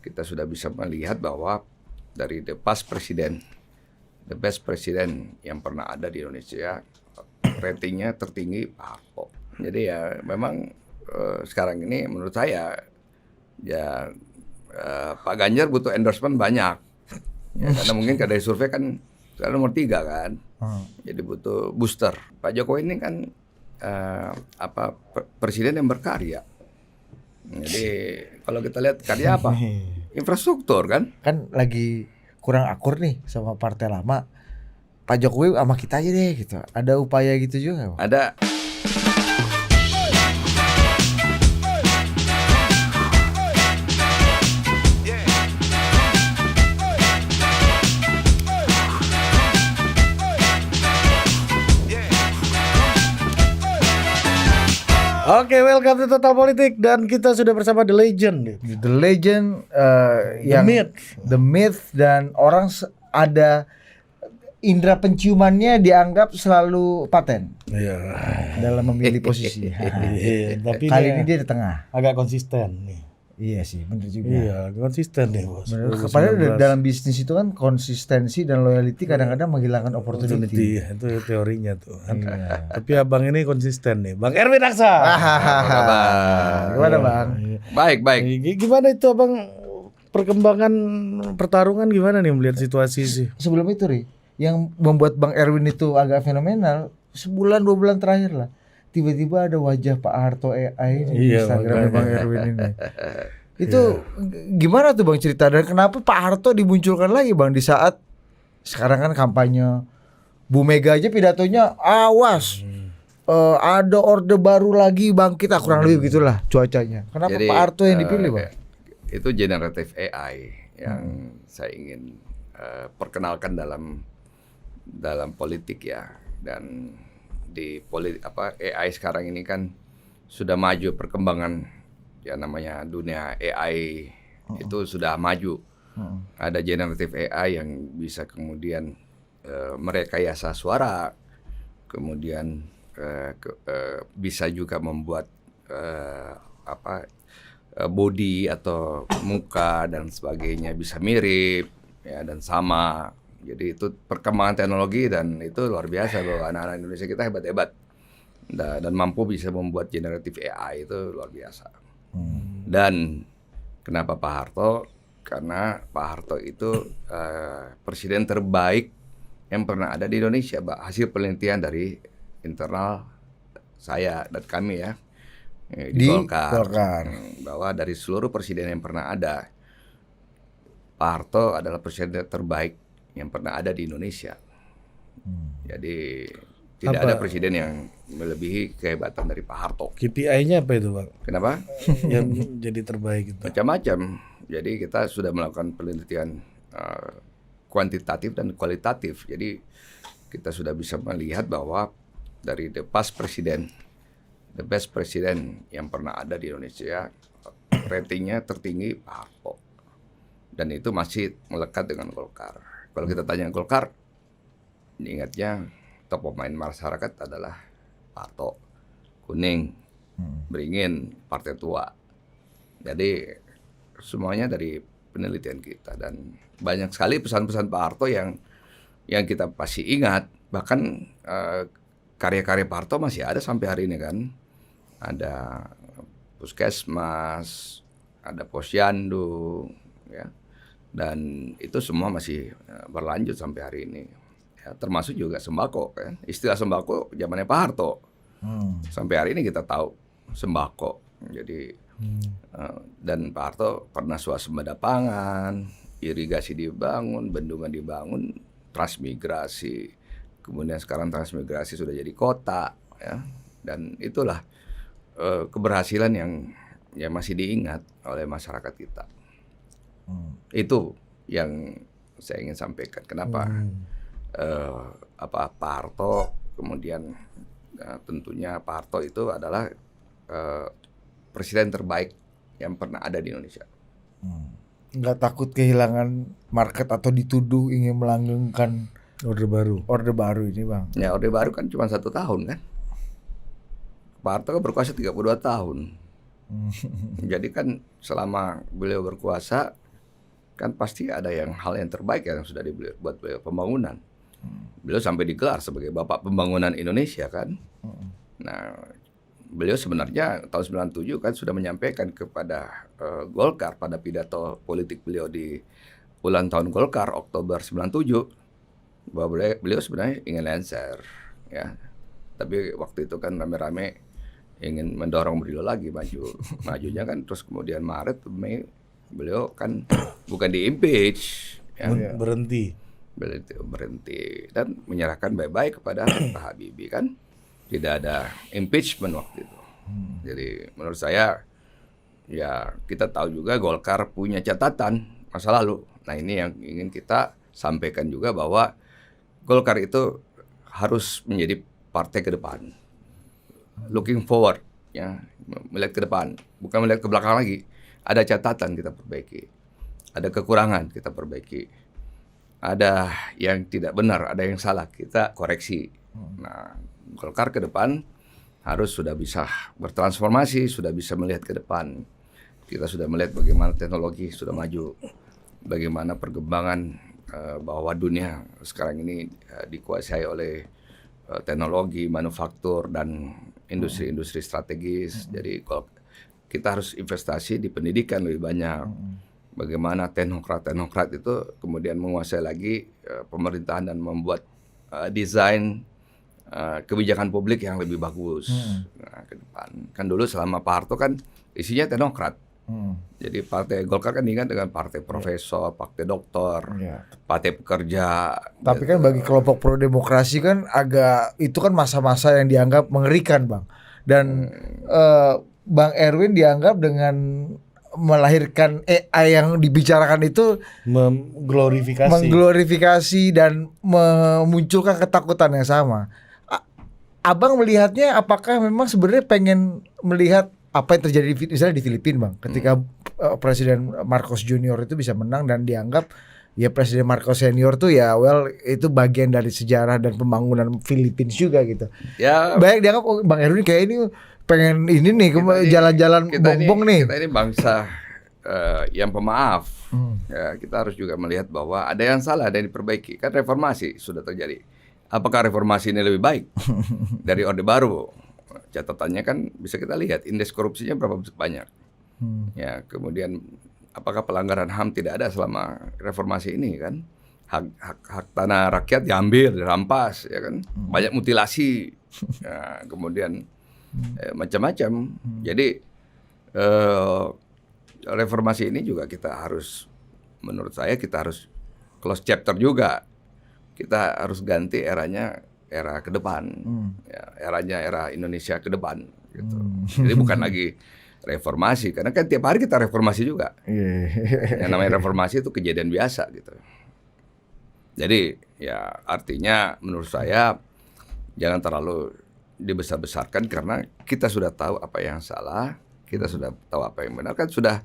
kita sudah bisa melihat bahwa dari the best presiden yang pernah ada di Indonesia, ratingnya tertinggi Pak Harto. Jadi ya memang sekarang ini menurut saya ya Pak Ganjar butuh endorsement banyak. Ya, karena mungkin dari survei kan sekarang nomor 3 kan, jadi butuh booster. Pak Jokowi ini kan presiden yang berkarya. Jadi kalau kita lihat karya apa, infrastruktur kan lagi kurang akur nih sama partai lama. Pak Jokowi sama kita aja deh gitu. Ada upaya gitu juga Bang? ada. Oke, welcome to Total Politik dan kita sudah bersama The Legend. The Legend, The Myth dan orang ada indera penciumannya dianggap selalu paten. Iya. Dalam memilih posisi. Iya, tapi kali ini dia di tengah. agak konsisten nih. Iya sih, benar juga. Iya, konsisten nih bos. Padahal dalam bisnis itu kan konsistensi dan loyalty kadang-kadang menghilangkan opportunity. Itu teorinya tuh. Iya. Tapi abang ini konsisten nih, Bang Erwin Aksa. Gimana Bang? Baik. Gimana itu abang perkembangan pertarungan gimana nih melihat situasi sih? Sebelum itu Ri, yang membuat Bang Erwin itu agak fenomenal, sebulan 2 bulan terakhir lah. Tiba-tiba ada wajah Pak Harto AI di Instagramnya Bang Erwin ini. Itu gimana tuh Bang cerita dan kenapa Pak Harto dimunculkan lagi Bang di saat sekarang kan kampanye Bu Mega aja pidatonya awas ada orde baru lagi bangkit, kurang lebih begitulah cuacanya. Kenapa Jadi, Pak Harto yang dipilih Bang? Itu generative AI yang saya ingin perkenalkan dalam politik ya. Dan di AI sekarang ini kan sudah maju perkembangan ya, namanya dunia AI itu sudah maju. Ada generative AI yang bisa kemudian merekayasa suara, kemudian bisa juga membuat body atau muka dan sebagainya bisa mirip ya dan sama. Jadi itu perkembangan teknologi dan itu luar biasa bahwa anak-anak Indonesia kita hebat-hebat dan mampu bisa membuat generative AI itu luar biasa. Dan kenapa Pak Harto? Karena Pak Harto itu presiden terbaik yang pernah ada di Indonesia, Pak. Hasil penelitian dari internal saya dan kami ya di Golkar. Bahwa dari seluruh presiden yang pernah ada, Pak Harto adalah presiden terbaik yang pernah ada di Indonesia. Jadi tidak ada presiden yang melebihi kehebatan dari Pak Harto. KPI-nya apa itu Bang? Kenapa? Yang jadi terbaik itu. Macam-macam. Jadi kita sudah melakukan penelitian kuantitatif dan kualitatif. Jadi kita sudah bisa melihat bahwa dari the best presiden yang pernah ada di Indonesia, ratingnya tertinggi Pak Harto. Dan itu masih melekat dengan Golkar. Kalau kita tanya Golkar, diingatnya top pemain masyarakat adalah Pak Harto, Kuning, Beringin, Partai Tua. Jadi semuanya dari penelitian kita dan banyak sekali pesan-pesan Pak Harto yang kita pasti ingat. Bahkan karya-karya Pak Harto masih ada sampai hari ini kan. Ada Puskesmas, ada Posyandu, ya. Dan itu semua masih berlanjut sampai hari ini. Ya, termasuk juga sembako kan. Istilah sembako zamannya Pak Harto. Sampai hari ini kita tahu sembako. Jadi dan Pak Harto pernah swasembada pangan, irigasi dibangun, bendungan dibangun, transmigrasi. Kemudian sekarang transmigrasi sudah jadi kota ya. Dan itulah keberhasilan yang masih diingat oleh masyarakat kita. Itu yang saya ingin sampaikan. Kenapa Pak Harto kemudian tentunya Pak Harto itu adalah presiden terbaik yang pernah ada di Indonesia. Nggak takut kehilangan market atau dituduh ingin melanggengkan Orde baru ini Bang? Ya Orde baru kan cuma 1 tahun kan. Pak Harto kan berkuasa 32 tahun. Jadi kan selama beliau berkuasa kan pasti ada hal yang terbaik yang sudah dibuat beliau pembangunan. Beliau sampai digelar sebagai Bapak Pembangunan Indonesia kan. Nah, beliau sebenarnya tahun 97 kan sudah menyampaikan kepada Golkar pada pidato politik beliau di ulang tahun Golkar Oktober 97 bahwa beliau sebenarnya ingin lengser ya. Tapi waktu itu kan rame-rame ingin mendorong beliau lagi majunya kan, terus kemudian Maret Mei beliau kan bukan di-impeach ya. Berhenti dan menyerahkan baik-baik kepada Pak Habibie kan. Tidak ada impeachment waktu itu. Jadi menurut saya ya kita tahu juga Golkar punya catatan masa lalu. Nah ini yang ingin kita sampaikan juga bahwa Golkar itu harus menjadi partai ke depan. Looking forward ya, melihat ke depan, bukan melihat ke belakang lagi. Ada catatan kita perbaiki. Ada kekurangan kita perbaiki. Ada yang tidak benar, ada yang salah, kita koreksi. Nah, Golkar ke depan harus sudah bisa bertransformasi, sudah bisa melihat ke depan. Kita sudah melihat bagaimana teknologi sudah maju, bagaimana perkembangan bahwa dunia sekarang ini dikuasai oleh teknologi, manufaktur, dan industri-industri strategis. Jadi kita harus investasi di pendidikan lebih banyak. Bagaimana teknokrat itu kemudian menguasai lagi pemerintahan dan membuat desain kebijakan publik yang lebih bagus ke depan. Kan dulu selama Pak Harto kan isinya teknokrat. Jadi partai Golkar kan diingat dengan partai profesor, partai doktor, partai pekerja. Tapi kan bagi kelompok pro demokrasi kan agak itu kan masa-masa yang dianggap mengerikan, Bang. Dan Bang Erwin dianggap dengan melahirkan AI yang dibicarakan itu mengglorifikasi dan memunculkan ketakutan yang sama. Abang melihatnya apakah memang sebenarnya pengen melihat apa yang terjadi misalnya di Filipina, Bang, ketika Presiden Marcos Junior itu bisa menang dan dianggap ya Presiden Marcos Senior tuh ya itu bagian dari sejarah dan pembangunan Filipina juga gitu. Ya banyak dianggap Bang Erwin kayak ini pengen ini nih jalan-jalan bongbong nih. Kita ini bangsa yang pemaaf. Ya, kita harus juga melihat bahwa ada yang salah, ada yang diperbaiki. Kan reformasi sudah terjadi. Apakah reformasi ini lebih baik dari Orde Baru? Catatannya kan bisa kita lihat indeks korupsinya berapa banyak. Ya, kemudian apakah pelanggaran HAM tidak ada selama reformasi ini kan? Hak tanah rakyat diambil, dirampas, ya kan? Banyak mutilasi. Ya, kemudian macam-macam. Jadi reformasi ini juga kita harus, menurut saya kita harus close chapter juga. Kita harus ganti eranya era ke depan, ya, eranya era Indonesia ke depan. Gitu. Jadi bukan lagi reformasi, karena kan tiap hari kita reformasi juga. Yang namanya reformasi itu kejadian biasa gitu. Jadi ya artinya menurut saya jangan terlalu dibesar-besarkan karena kita sudah tahu apa yang salah, kita sudah tahu apa yang benar, kan sudah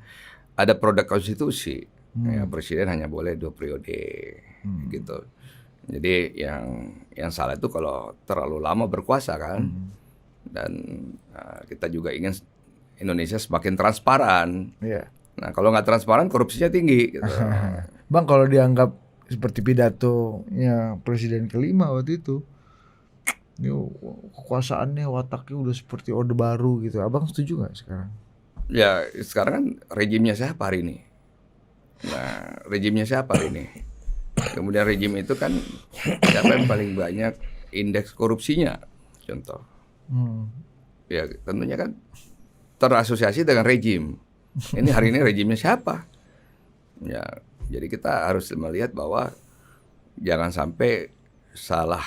ada produk konstitusi. Ya, presiden hanya boleh 2 periode gitu. Jadi yang salah itu kalau terlalu lama berkuasa kan. Dan kita juga ingin Indonesia semakin transparan. Nah, kalau nggak transparan korupsinya tinggi gitu. Bang, kalau dianggap seperti pidatonya Presiden kelima waktu itu, kekuasaannya wataknya udah seperti Orde Baru gitu. Abang setuju nggak sekarang? Ya sekarang kan rejimnya siapa hari ini? Nah rejimnya siapa hari ini? Kemudian rejim itu kan siapa yang paling banyak indeks korupsinya? Contoh. Ya tentunya kan terasosiasi dengan rejim. Ini hari ini rejimnya siapa? Ya jadi kita harus melihat bahwa jangan sampai salah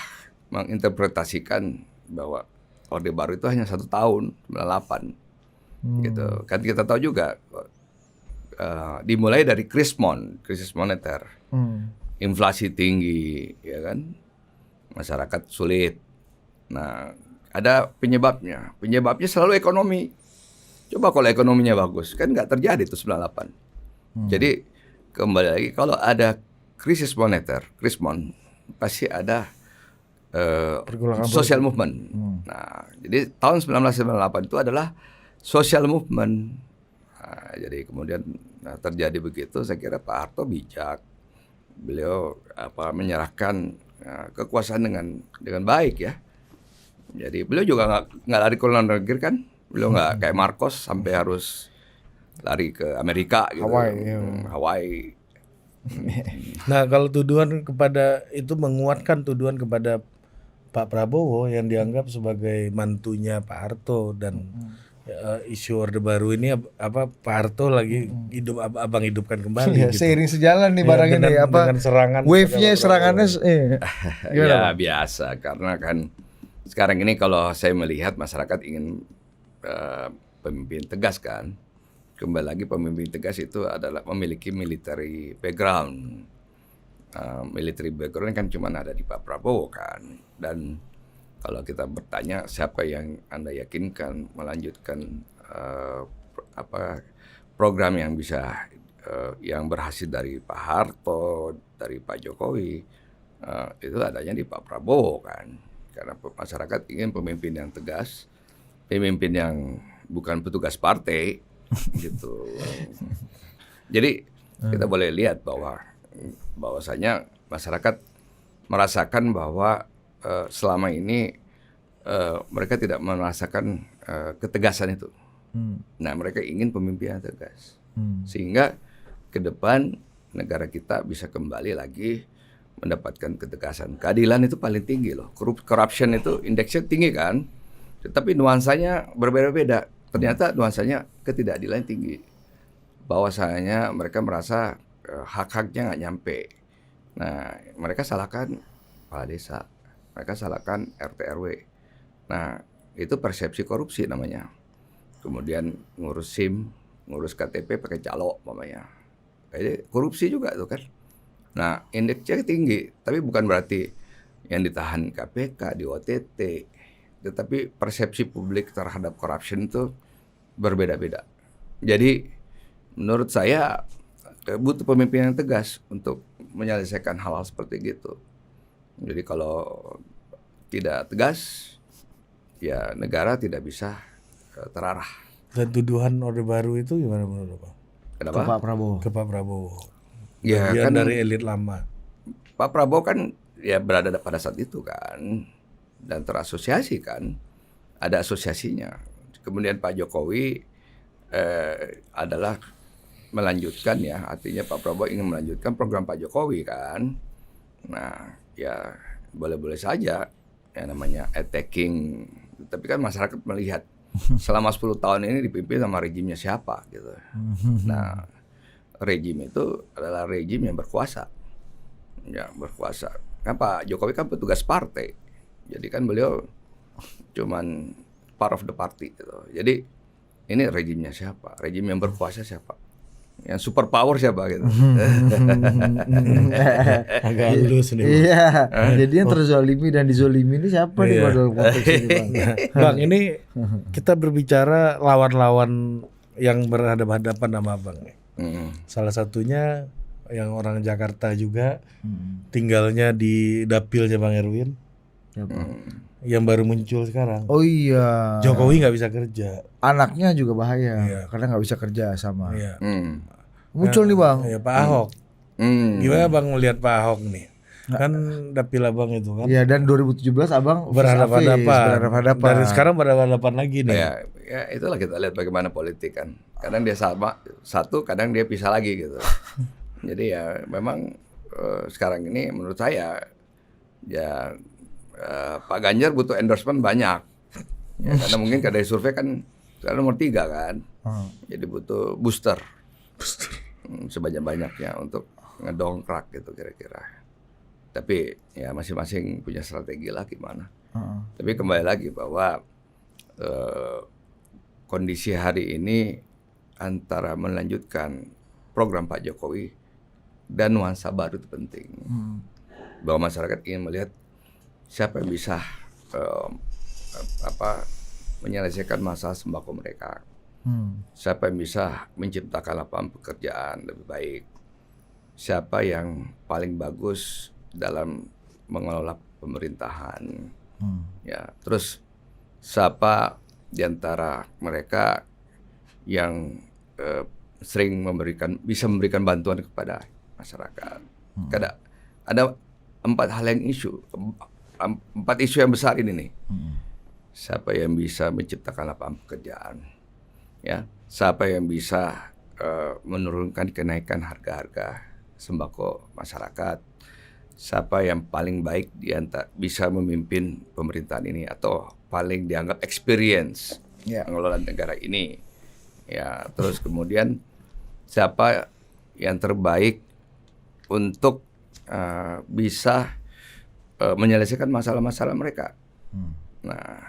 menginterpretasikan bahwa Orde Baru itu hanya 1 tahun, 98. Gitu. Kan kita tahu juga dimulai dari krisis moneter, inflasi tinggi, ya kan, masyarakat sulit. Nah, ada penyebabnya selalu ekonomi. Coba kalau ekonominya bagus, kan nggak terjadi itu 98. Jadi kembali lagi kalau ada krisis moneter, pasti ada social movement. Nah, jadi tahun 1998 itu adalah social movement. Nah, jadi kemudian Nah, terjadi begitu, saya kira Pak Harto bijak. Beliau menyerahkan kekuasaan dengan baik ya. Jadi beliau juga nggak lari ke luar negeri kan. Beliau nggak kayak Marcos sampai harus lari ke Amerika gitu. Hawaii. Nah, kalau tuduhan kepada itu menguatkan tuduhan kepada Pak Prabowo yang dianggap sebagai mantunya Pak Harto dan isu Orde Baru ini Pak Harto lagi abang hidupkan kembali gitu. Seiring sejalan nih barang ini dengan serangan wave-nya serangannya Ya biasa karena kan sekarang ini kalau saya melihat masyarakat ingin pemimpin tegas kan. Kembali lagi pemimpin tegas itu adalah memiliki military background. Military background kan cuma ada di Pak Prabowo kan. Dan kalau kita bertanya siapa yang Anda yakinkan melanjutkan program yang bisa yang berhasil dari Pak Harto, dari Pak Jokowi, itu adanya di Pak Prabowo kan. Karena masyarakat ingin pemimpin yang tegas, pemimpin yang bukan petugas partai, gitu. Jadi kita boleh lihat bahwasanya masyarakat merasakan bahwa selama ini mereka tidak merasakan ketegasan itu. Nah, mereka ingin pemimpin yang tegas, sehingga ke depan negara kita bisa kembali lagi mendapatkan ketegasan. Keadilan itu paling tinggi loh. Corruption itu indeksnya tinggi kan, tetapi nuansanya berbeda-beda. Ternyata nuansanya ketidakadilan tinggi. Bahwasanya mereka merasa hak-haknya nggak nyampe. Nah, mereka salahkan kepala desa, mereka salahkan RT RW. Nah, itu persepsi korupsi namanya. Kemudian ngurus SIM, ngurus KTP pakai calo namanya. Jadi korupsi juga tuh kan. Nah, indeksnya tinggi, tapi bukan berarti yang ditahan KPK, di OTT, tetapi persepsi publik terhadap corruption itu berbeda-beda. Jadi menurut saya butuh pemimpin yang tegas untuk menyelesaikan hal-hal seperti gitu. Jadi kalau tidak tegas, ya negara tidak bisa terarah. Dan tuduhan Orde Baru itu gimana menurut Pak? Kenapa? Ke Pak Prabowo. Ya Bagian kan dari elit lama. Pak Prabowo kan ya berada pada saat itu kan dan terasosiasi kan, ada asosiasinya. Kemudian Pak Jokowi adalah melanjutkan ya, artinya Pak Prabowo ingin melanjutkan program Pak Jokowi kan. Nah ya boleh-boleh saja yang namanya attacking, tapi kan masyarakat melihat selama 10 tahun ini dipimpin sama rejimnya siapa gitu. Nah rejim itu adalah rejim yang berkuasa. Ya, berkuasa. Kan Pak Jokowi kan petugas partai. Jadi kan beliau cuman part of the party gitu. Jadi ini rejimnya siapa? Rejim yang berkuasa siapa? Yang super power siapa gitu. Agak halus nih. Iya. Jadi yang terzolimi dan dizolimi ini siapa nih dalam konteks ini, Bang? Bang, ini kita berbicara lawan-lawan yang berhadapan-hadapan sama Bang nih. Salah satunya yang orang Jakarta juga, tinggalnya di dapilnya Bang Erwin, yang baru muncul sekarang. Oh iya. Jokowi nggak bisa kerja. Anaknya juga bahaya karena nggak bisa kerja sama. Iya. Muncul nih Bang. Ya, Pak Ahok. Gimana Bang melihat Pak Ahok nih? Kan dapil Abang itu kan. Iya, dan 2017 Abang berhadapan-hadapan. Dari sekarang berhadapan lagi nih. Ya itulah kita lihat bagaimana politik kan. Kadang dia sama satu, kadang dia pisah lagi gitu. Jadi ya memang sekarang ini menurut saya ya Pak Ganjar butuh endorsement banyak. Ya, karena mungkin dari survei kan sekarang nomor 3 kan. Jadi butuh booster. Sebanyak-banyaknya untuk ngedongkrak gitu kira-kira. Tapi ya masing-masing punya strategi lah gimana. Tapi kembali lagi bahwa kondisi hari ini antara melanjutkan program Pak Jokowi dan nuansa baru itu penting. Bahwa masyarakat ingin melihat siapa yang bisa menyelesaikan masalah sembako mereka. Siapa yang bisa menciptakan lapangan pekerjaan lebih baik. Siapa yang paling bagus dalam mengelola pemerintahan. Ya, terus siapa di antara mereka yang bisa memberikan bantuan kepada masyarakat. Ada 4 hal yang empat isu yang besar ini nih. Siapa yang bisa menciptakan lapangan pekerjaan, ya? Siapa yang bisa menurunkan kenaikan harga-harga sembako masyarakat? Siapa yang paling baik bisa memimpin pemerintahan ini atau paling dianggap experience mengelola negara ini? Ya, terus kemudian siapa yang terbaik untuk bisa menyelesaikan masalah-masalah mereka? Nah,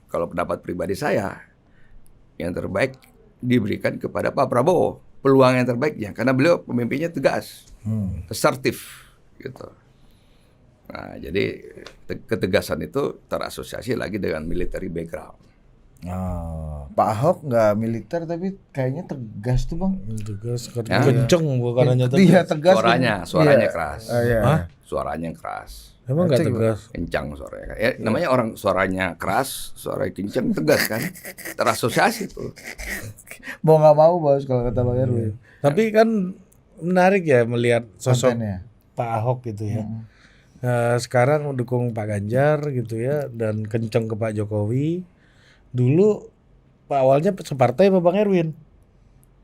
kalau pendapat pribadi saya, yang terbaik diberikan kepada Pak Prabowo, peluang yang terbaiknya, karena beliau pemimpinnya tegas, asertif, gitu. Nah, jadi ketegasan itu terasosiasi lagi dengan military background. Pak Ahok nggak militer tapi kayaknya tegas tuh bang. Tegas, kenceng bukan hanya tegas. Iya tegas. Suaranya keras. Iya. Suaranya keras. Emang nggak tegas? Kencang suaranya. Ya, namanya orang suaranya keras, suaranya kencang, tegas kan? Terasosiasi tuh. Mau nggak mau bos kalau kata Bang Erwin. Tapi kan menarik ya melihat sosok Kontennya. Pak Ahok gitu ya. Sekarang mendukung Pak Ganjar gitu ya dan kenceng ke Pak Jokowi. Dulu Pak awalnya separtai sama Bang Erwin.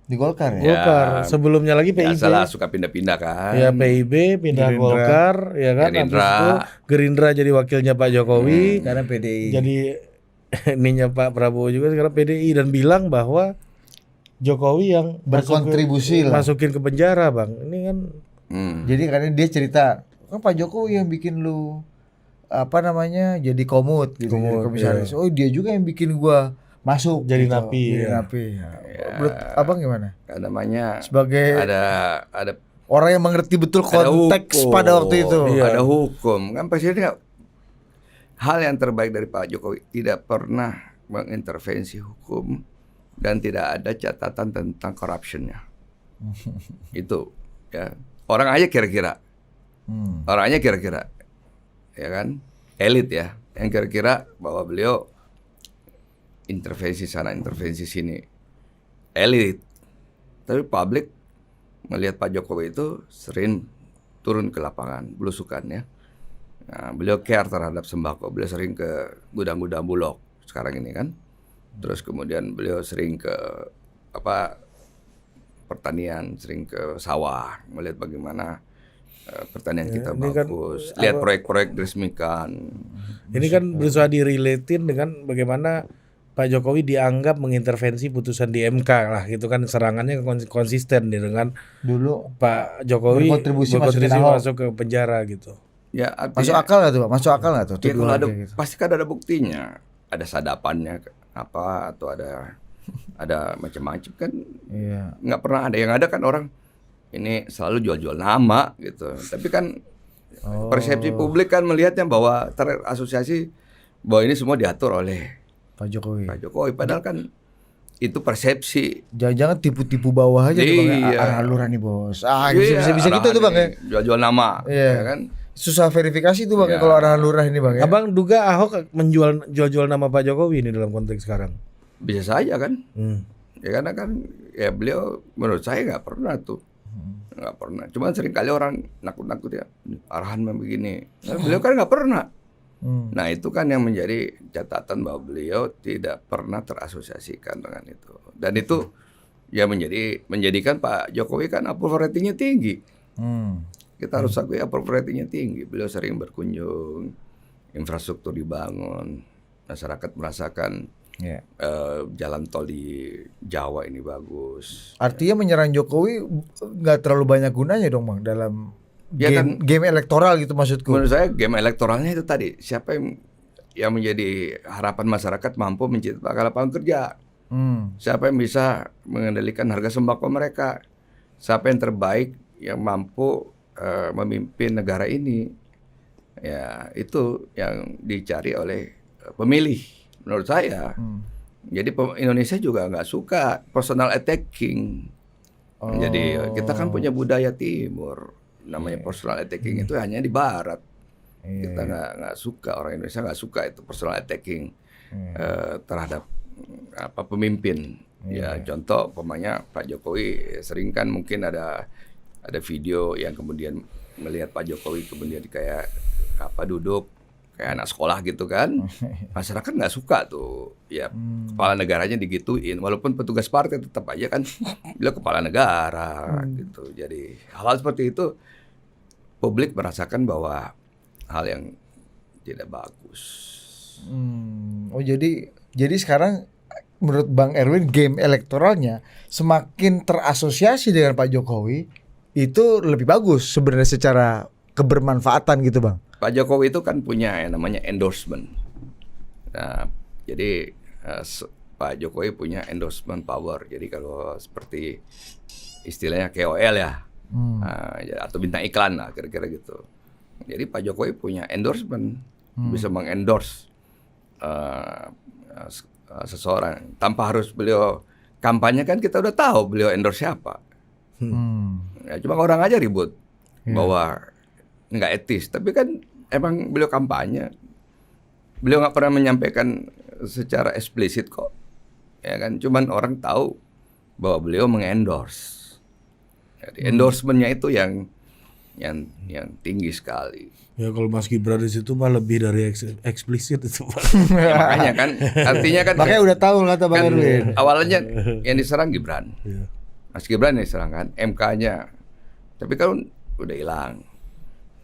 Di Golkar ya? Golkar. Sebelumnya lagi PIB. Biasalah suka pindah-pindah kan. Ya PIB pindah Gerindra. Golkar ya kan. Gerindra. Habis itu Gerindra jadi wakilnya Pak Jokowi. Karena PDI. Jadi ininya Pak Prabowo juga sekarang PDI dan bilang bahwa Jokowi yang Berkontribusi lah. masukin ke penjara bang. Ini kan Jadi karena dia cerita, kan Pak Jokowi yang bikin lu jadi komut gitu, jadi komisaris. Oh dia juga yang bikin gua masuk Jadi gitu. napi, Jadi ya. napi. Ya. Menurut abang gimana? Kan namanya Sebagai ada orang yang mengerti betul konteks hukum. pada waktu itu. Iya. Ada hukum. Kan presiden hal yang terbaik dari Pak Jokowi tidak pernah mengintervensi hukum dan tidak ada catatan tentang corruption-nya. Itu ya. Orangnya kira-kira, ya kan, elit ya, yang kira-kira bahwa beliau intervensi sana, intervensi sini, elit. Tapi publik melihat Pak Jokowi itu sering turun ke lapangan, belusukan ya. Nah, beliau care terhadap sembako, beliau sering ke gudang-gudang Bulog sekarang ini kan. Terus kemudian beliau sering ke pertanian, sering ke sawah, melihat bagaimana pertanian kita bagus, kan, lihat proyek-proyek diresmikan. Ini kan berusaha direlatin dengan bagaimana Pak Jokowi dianggap mengintervensi putusan di MK lah, gitu kan, serangannya konsisten dengan dulu Pak Jokowi berkontribusi masuk ke penjara gitu. Ya, artinya, masuk akal nggak tuh Pak? Masuk akal nggak tuh? Ya, kalau ada, gitu. pasti kan ada buktinya, ada sadapannya apa atau ada macam-macam kan. Iya. Nggak pernah ada, yang ada kan orang ini selalu jual-jual nama gitu. Tapi kan persepsi publik kan melihatnya bahwa terasosiasi bahwa ini semua diatur oleh Pak Jokowi. Padahal kan itu persepsi. Jangan-jangan tipu-tipu bawah aja tuh Bang. Iya. Arah lurah nih bos. Bisa gitu tuh Bang ya. Jual-jual nama, Iya. ya kan? Susah verifikasi tuh Bang ya Iya. kalau arahan lurah ini Bang ya. Abang duga Ahok jual nama Pak Jokowi ini dalam konteks sekarang? Bisa saja kan? Ya karena kan ya beliau menurut saya nggak pernah tuh. Nggak pernah. Cuma sering kali orang nakut-nakut ya, arahan begini. Nah, beliau kan nggak pernah. Nah itu kan yang menjadi catatan bahwa beliau tidak pernah terasosiasikan dengan itu. Dan itu ya menjadikan Pak Jokowi kan approval ratingnya tinggi. Kita harus akui approval ratingnya tinggi. Beliau sering berkunjung, infrastruktur dibangun, masyarakat merasakan jalan tol di Jawa ini bagus. Artinya menyerang Jokowi nggak terlalu banyak gunanya dong Bang dalam Ya game elektoral gitu maksudku. Menurut saya game elektoralnya itu tadi, siapa yang menjadi harapan masyarakat mampu menciptakan lapangan kerja. Siapa yang bisa mengendalikan harga sembako mereka. Siapa yang terbaik yang mampu memimpin negara ini. Ya, itu yang dicari oleh pemilih menurut saya. Jadi Indonesia juga nggak suka personal attacking. Jadi kita kan punya budaya timur. Namanya personal attacking itu hanya di barat. Kita nggak suka, orang Indonesia nggak suka itu personal attacking terhadap pemimpin. Ya contoh umpamanya Pak Jokowi sering kan mungkin ada video yang kemudian melihat Pak Jokowi kemudian kayak duduk kayak anak sekolah gitu kan. Masyarakat nggak suka tuh. Ya kepala negaranya digituin walaupun petugas partai tetap aja kan beliau kepala negara gitu. Jadi hal seperti itu publik merasakan bahwa hal yang tidak bagus. Oh jadi sekarang menurut Bang Erwin game elektoralnya semakin terasosiasi dengan Pak Jokowi itu lebih bagus sebenarnya secara kebermanfaatan gitu Bang. Pak Jokowi itu kan punya yang namanya endorsement. Nah, jadi Pak Jokowi punya endorsement power. Jadi kalau seperti istilahnya KOL ya, atau bintang iklan lah kira-kira gitu. Jadi Pak Jokowi punya endorsement, bisa mengendorse seseorang tanpa harus beliau kampanye kan kita udah tahu beliau endorse siapa. Ya, cuma orang aja ribut bahwa nggak etis, tapi kan emang beliau kampanye, beliau nggak pernah menyampaikan secara eksplisit kok, ya kan, cuman orang tahu bahwa beliau mengendorse. Jadi endorsementnya itu yang tinggi sekali. Ya kalau Mas Gibran di situ mah lebih dari eksplisit itu Pak. Ya, makanya kan, artinya kan. Makanya udah tahu kata Bang Erwin. Awalnya yang diserang Gibran, Iya. Mas Gibran yang diserang kan, MK-nya, tapi kan udah hilang.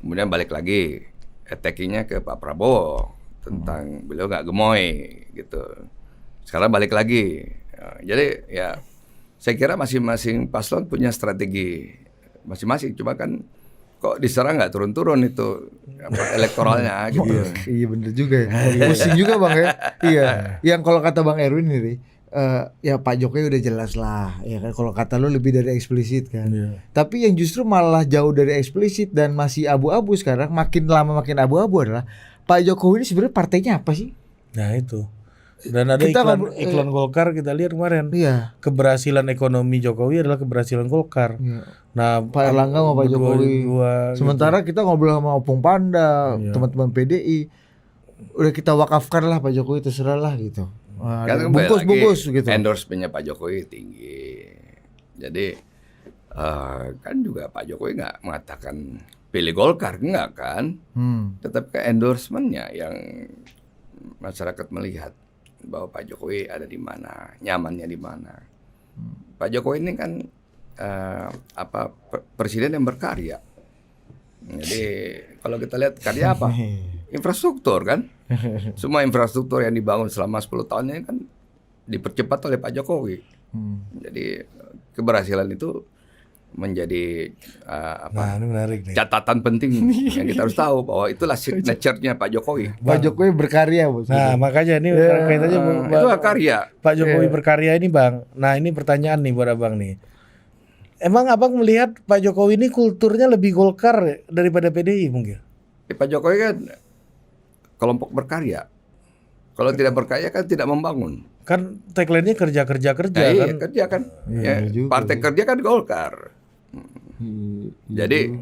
Kemudian balik lagi, attacking-nya ke Pak Prabowo tentang beliau nggak gemoy gitu. Sekarang balik lagi. Jadi ya saya kira masing-masing paslon punya strategi masing-masing. Cuma kan kok diserang nggak turun-turun itu elektoralnya gitu. Iya bener juga ya. Pusing juga Bang ya. Iya. Yang kalau kata Bang Erwin ini ya Pak Jokowi udah jelas lah ya kan, kalau kata lu lebih dari eksplisit kan. Tapi yang justru malah jauh dari eksplisit dan masih abu-abu sekarang, makin lama makin abu-abu adalah Pak Jokowi ini sebenarnya partainya apa sih? Nah itu. Dan ada Kita iklan Golkar kita lihat kemarin. Iya. Keberhasilan ekonomi Jokowi adalah keberhasilan Golkar. Iya. Nah, Pak Erlangga sama Pak Jokowi. Sementara kita ngobrol sama Opung Panda, teman-teman PDI, udah kita wakafkan lah Pak Jokowi, terserah lah gitu. Kan Bungkus gitu. Endorsement-nya Pak Jokowi tinggi. Jadi kan juga Pak Jokowi nggak mengatakan pilih Golkar, enggak kan? Tetap ke endorsement-nya yang masyarakat melihat bahwa Pak Jokowi ada di mana, nyamannya di mana. Pak Jokowi ini kan presiden yang berkarya. Jadi kalau kita lihat karya apa? Infrastruktur kan. Semua infrastruktur yang dibangun selama 10 tahun ini kan dipercepat oleh Pak Jokowi. Jadi keberhasilan itu menjadi Nah, ini menarik nih. catatan penting yang kita harus tahu bahwa itulah signature-nya Pak Jokowi. Pak Jokowi berkarya Bos. Nah, makanya ini kaitannya Itu karya. Pak Jokowi berkarya ini Bang. Nah, ini pertanyaan nih buat Abang nih. Emang Abang melihat Pak Jokowi ini kulturnya lebih Golkar daripada PDI mungkin? Pak Jokowi kan kelompok berkarya. Kalau tidak berkarya kan tidak membangun. Kan tagline-nya kerja Nah, kan. iya, kerja kan. Ya, partai kerja kan Golkar. Jadi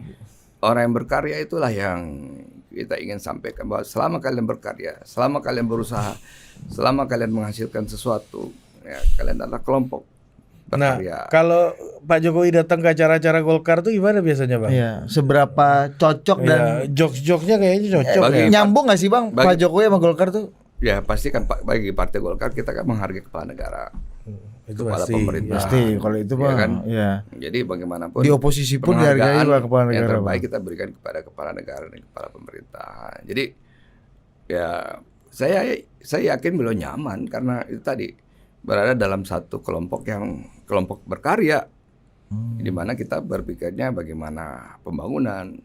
orang yang berkarya itulah yang kita ingin sampaikan, bahwa selama kalian berkarya, selama kalian berusaha, selama kalian menghasilkan sesuatu, ya kalian adalah kelompok berkarya. Nah, kalau Pak Jokowi datang ke acara-acara Golkar tuh gimana biasanya Bang? Iya, seberapa cocok dan jokes-jokesnya kayaknya cocok ya. nyambung gak sih Bang Pak Jokowi sama Golkar tuh? Ya pasti kan bagi Partai Golkar kita kan menghargai kepala negara, Itu kepala pasti. pemerintah. Pasti kalau itu Ya Bang. kan? Iya. Jadi bagaimanapun Di oposisi pun dihargai Pak kepala negara. yang terbaik Bang. kita berikan kepada kepala negara dan kepala pemerintah. Jadi ya saya yakin beliau nyaman karena itu tadi berada dalam satu kelompok yang kelompok berkarya, di mana kita berpikirnya bagaimana pembangunan,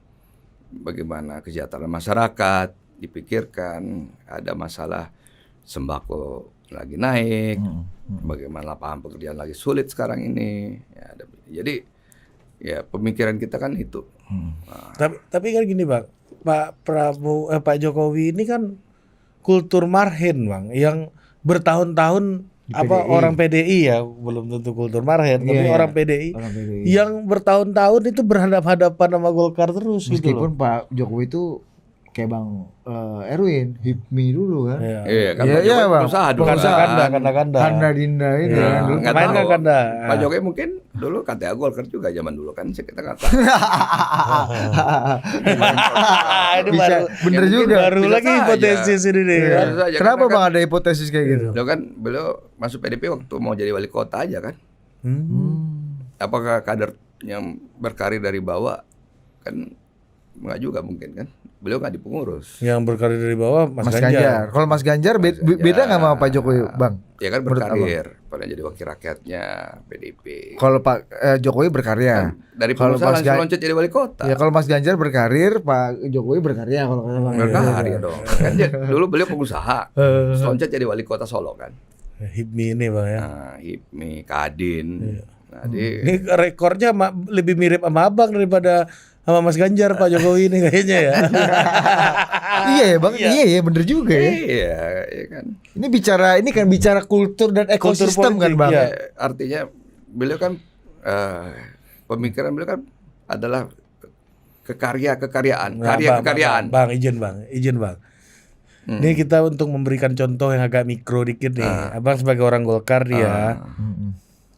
bagaimana kesejahteraan masyarakat dipikirkan, ada masalah sembako lagi naik, bagaimana lapangan pekerjaan lagi sulit sekarang ini. Ya, jadi ya pemikiran kita kan itu. Nah, Tapi kan gini Bang, Pak Jokowi ini kan kultur marhen Bang, yang bertahun-tahun orang PDI ya, belum tentu kultur marhen, tapi orang PDI yang bertahun-tahun itu berhadapan-hadapan sama Golkar terus gitu loh. Meskipun Pak Jokowi itu kayak Bang Erwin, HIPMI dulu kan. Iya kan, Iya, Pak Jokowi Bang. pengusaha dulu Pengusaha. kan. Kanda. Handa Dinda ini Iya. kan dulu. Nggak Main tahu. nggak Kanda? Pak Jokowi mungkin dulu KTA Golkar juga zaman dulu kan, kita nggak tahu. Ini Bisa, baru bener mungkin juga. baru Bisa lagi saja. hipotesis ini nih. Iya. Bisa saja, Kenapa karena Bang ada hipotesis kayak gitu? Beliau masuk PDP waktu mau jadi wali kota aja kan. Apakah kader yang berkarir dari bawah kan nggak juga mungkin kan. Beliau nggak di pengurus. Yang berkarir dari bawah Mas Mas Ganjar. Ganjar. Kalau Mas Ganjar beda nggak sama Pak Jokowi, Bang? Ya kan Menurut berkarir, pernah jadi wakil rakyatnya PDP. Kalau Pak Jokowi berkarya. Dari Kalau pengusaha Mas langsung Gan- loncat jadi wali kota. Ya kalau Mas Ganjar berkarir, Pak Jokowi berkarya kalau kata Bang. Berkarya dong. Kan dulu beliau pengusaha, terus loncat jadi wali kota Solo kan. HIPMI ini Bang ya. Nah, HIPMI, Kadin. Nah, Ini rekornya lebih mirip sama Abang daripada sama Mas Ganjar Pak Jokowi ini kayaknya ya. Iya ya Bang, iya ya bener juga ya. iya, iya kan. Ini kan bicara kultur dan ekosistem kan politik, Bang. iya. Artinya beliau kan pemikiran beliau kan adalah kekaryaan, karya-kekaryaan. Bang, izin Bang. Ini kita untuk memberikan contoh yang agak mikro dikit nih. Abang sebagai orang Golkar dia,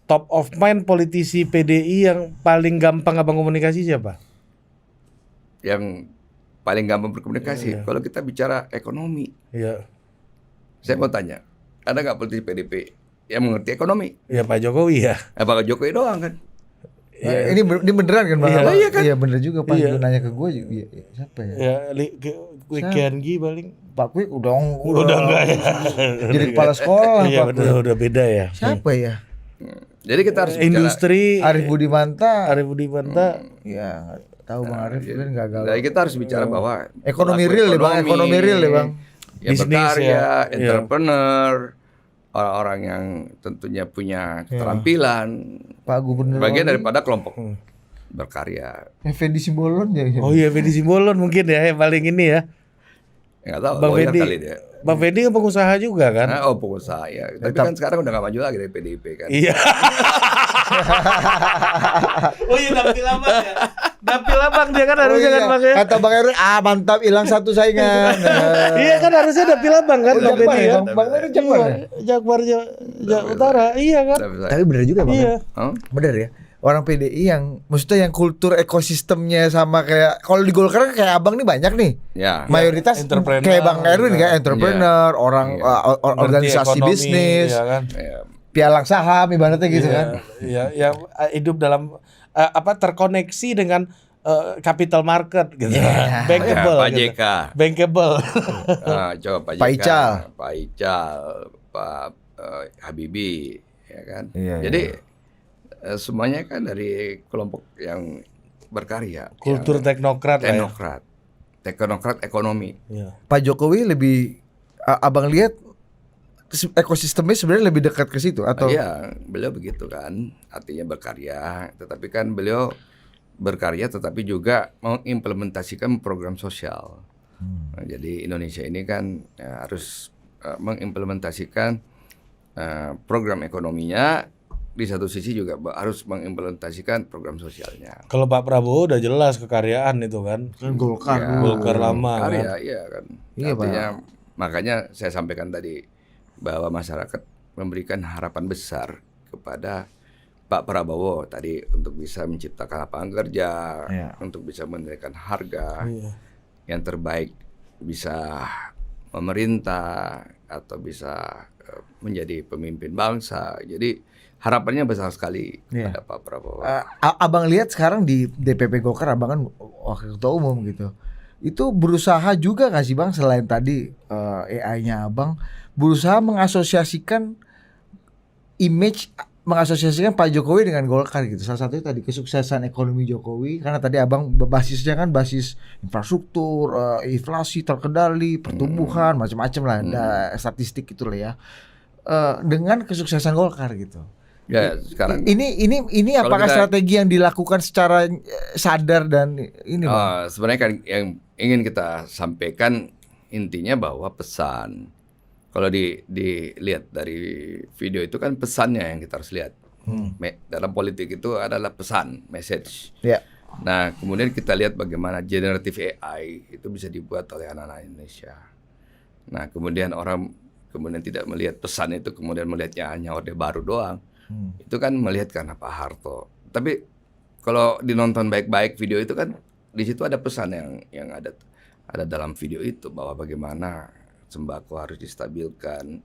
top of mind politisi PDI yang paling gampang Abang komunikasi siapa? Yang paling gampang berkomunikasi. Kalau kita bicara ekonomi, Iya. saya mau tanya, ada nggak politisi PDP yang mengerti ekonomi? Ya Pak Jokowi ya. Apakah Jokowi doang kan? Ini beneran kan Bang? Iya. Abang? Iya kan? Iya bener juga Pak. Iya. Lu nanya ke gue juga. Iya, siapa ya? Ya Weekend paling. Pak Kwik udah enggak ya. jadi kepala sekolah Iya Pak Kwik. udah beda ya. Siapa ya? Jadi kita harus bicara. Industri Arif Budimanta. Arif Budimanta. Ya, nggak tahu Bang Arif kan gagal. Jadi kita harus bicara bahwa Ekonomi pelaku real ya Bang, ekonomi real ya Bang. Yang Bisnis berkarya, ya. entrepreneur, orang-orang yang tentunya punya keterampilan, Pak Gubernur. bagian daripada kelompok berkarya. Effendi Simbolon ya. Oh iya Fedi Simbolon mungkin ya yang paling ini ya. Nggak tahu, Bang lawyer Fedi. kali dia. Bang Fedi kan pengusaha juga kan? Nah, pengusaha ya. Tapi kan sekarang udah nggak maju lagi dari PDIP kan. Iya. Oh iya dapil abang ya. Dapil abang dia kan harusnya kan Bang ya. Kata Bang Erwin, mantap hilang satu saingan. Iya kan harusnya dapil abang kan Bang Jakbar Fedi ya, ya. Bang Erwin Jakbar ya? Jakbar Utara. Iya kan? Tapi bener juga Bang. Iya. Hah? Bener ya. Orang PDI yang maksudnya yang kultur ekosistemnya sama kayak kalau di Golkar kan kayak Abang nih banyak nih. Ya. Mayoritas entrepreneur, kayak Bang Erwin kan entrepreneur, orang organisasi Ekonomi, bisnis, ya kan? Ya. pialang saham ibaratnya gitu kan. Iya, yang hidup dalam terkoneksi dengan capital market gitu. Bankable. Pak gitu. JK. Bankable. Coba Pak JK. Pak Ical. Pak Ical, Pak Habibie, ya kan. Iya, Jadi semuanya kan dari kelompok yang berkarya. Kultur yang teknokrat lah ya. teknokrat ekonomi. Iya. Pak Jokowi lebih Abang lihat ekosistemnya sebenarnya lebih dekat ke situ atau Iya, beliau begitu kan. Artinya berkarya, tetapi kan beliau berkarya tetapi juga mengimplementasikan program sosial. Nah, jadi Indonesia ini kan harus mengimplementasikan program ekonominya, di satu sisi juga harus mengimplementasikan program sosialnya. Kalau Pak Prabowo udah jelas kekaryaan itu kan. Golkar Ya, dulu. Golkar lama karya, kan. iya kan. Iya, Artinya makanya saya sampaikan tadi bahwa masyarakat memberikan harapan besar kepada Pak Prabowo tadi untuk bisa menciptakan lapangan kerja, Iya. untuk bisa menaikkan harga Iya. yang terbaik, bisa memerintah atau bisa menjadi pemimpin bangsa. Jadi harapannya besar sekali Iya. pada Pak Prabowo. Abang lihat sekarang di DPP Golkar Abang kan wakil ketua umum gitu. Itu berusaha juga nggak sih Bang selain tadi AI-nya Abang berusaha mengasosiasikan Pak Jokowi dengan Golkar gitu. Salah satunya tadi kesuksesan ekonomi Jokowi karena tadi Abang basisnya kan basis infrastruktur, inflasi terkendali, pertumbuhan macam-macam lah, ada statistik itu lah ya. Dengan kesuksesan Golkar gitu. Ya sekarang Ini Kalau apakah kita- strategi yang dilakukan secara sadar dan ini Bang? sebenarnya kan yang ingin kita sampaikan intinya bahwa pesan kalau dilihat dari video itu kan pesannya yang kita harus lihat. Dalam politik itu adalah pesan, message. Ya. Nah, kemudian kita lihat bagaimana generative AI itu bisa dibuat oleh anak-anak Indonesia. Nah, kemudian orang kemudian tidak melihat pesan itu, kemudian melihatnya hanya Orde Baru doang. Itu kan melihat karena Pak Harto. Tapi kalau dinonton baik-baik video itu kan di situ ada pesan yang ada dalam video itu, bahwa bagaimana sembako harus distabilkan,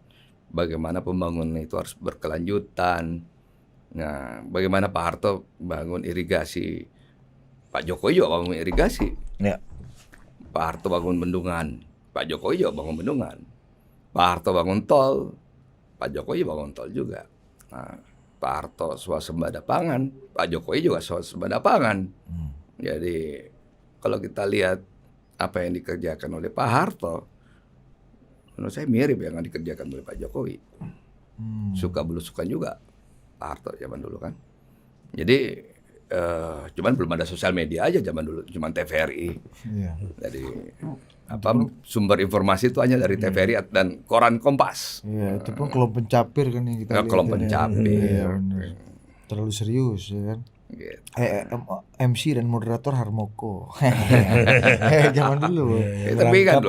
bagaimana pembangunan itu harus berkelanjutan. Nah, bagaimana Pak Harto bangun irigasi, Pak Jokowi juga bangun irigasi. Ya. Pak Harto bangun bendungan, Pak Jokowi juga bangun bendungan. Pak Harto bangun tol, Pak Jokowi bangun tol juga. Nah, Pak Harto swasembada pangan, Pak Jokowi juga swasembada pangan. Jadi kalau kita lihat apa yang dikerjakan oleh Pak Harto, menurut saya mirip yang dikerjakan oleh Pak Jokowi. Suka belusukan juga Pak Harto zaman dulu kan. Jadi cuman belum ada sosial media aja zaman dulu, cuman TVRI. Iya. Jadi sumber informasi itu hanya dari TVRI dan koran Kompas. Iya, itu pun kolom pencapir kan yang kita lihat. Kolom kan ya. pencapir. Iya, bener. Terlalu serius ya kan. Gitu. MC dan moderator Harmoko. Zaman dulu. Tapi kan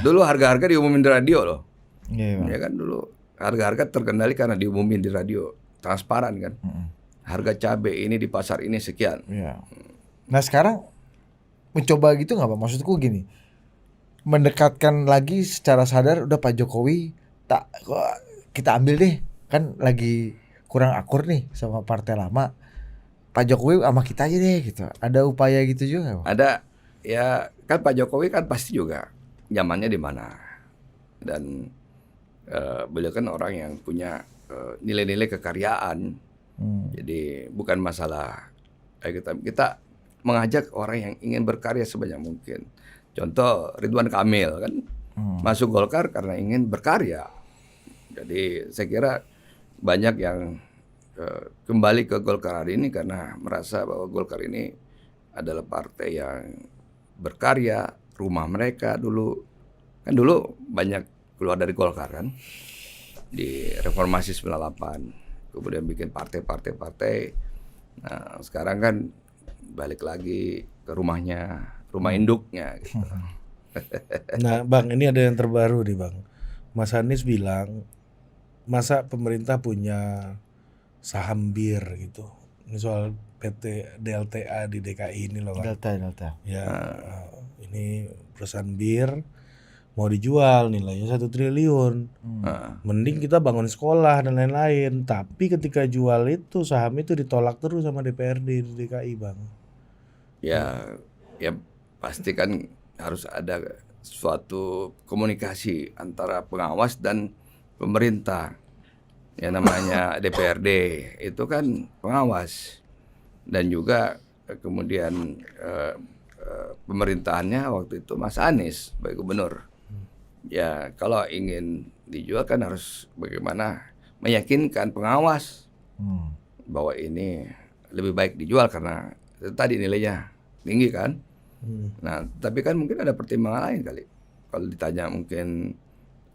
dulu harga-harga diumumin di radio loh. Iya. Ya kan dulu harga-harga terkendali karena diumumin di radio, transparan kan. Harga cabai ini di pasar ini sekian. Iya. Nah sekarang mencoba gitu nggak Pak? Maksudku gini, mendekatkan lagi secara sadar, udah Pak Jokowi kita ambil deh, kan lagi kurang akur nih sama partai lama. Pak Jokowi sama kita aja deh gitu. Ada upaya gitu juga nggak Pak? Ada, ya kan Pak Jokowi kan pasti juga zamannya di mana, dan beliau kan orang yang punya nilai-nilai kekaryaan. Jadi bukan masalah kita mengajak orang yang ingin berkarya sebanyak mungkin. Contoh Ridwan Kamil kan masuk Golkar karena ingin berkarya. Jadi saya kira banyak yang kembali ke Golkar hari ini karena merasa bahwa Golkar ini adalah partai yang berkarya. Rumah mereka dulu banyak keluar dari Golkar kan, di reformasi 98. Kemudian bikin partai. Nah, sekarang kan balik lagi ke rumahnya, rumah induknya gitu. Nah, Bang, ini ada yang terbaru nih, Bang. Mas Anies bilang, masa pemerintah punya saham bir gitu. Ini soal PT DLTA di DKI ini loh, Bang. Delta. Ya, ini perusahaan bir mau dijual nilainya 1 triliun. Mending kita bangun sekolah dan lain-lain. Tapi ketika jual itu saham itu ditolak terus sama DPRD di DKI, Bang. Ya pasti kan harus ada suatu komunikasi antara pengawas dan pemerintah. Yang namanya DPRD itu kan pengawas, dan juga kemudian pemerintahannya waktu itu Mas Anies sebagai gubernur. Ya kalau ingin dijual kan harus bagaimana meyakinkan pengawas bahwa ini lebih baik dijual karena tadi nilainya tinggi kan. Nah tapi kan mungkin ada pertimbangan lain kali. Kalau ditanya mungkin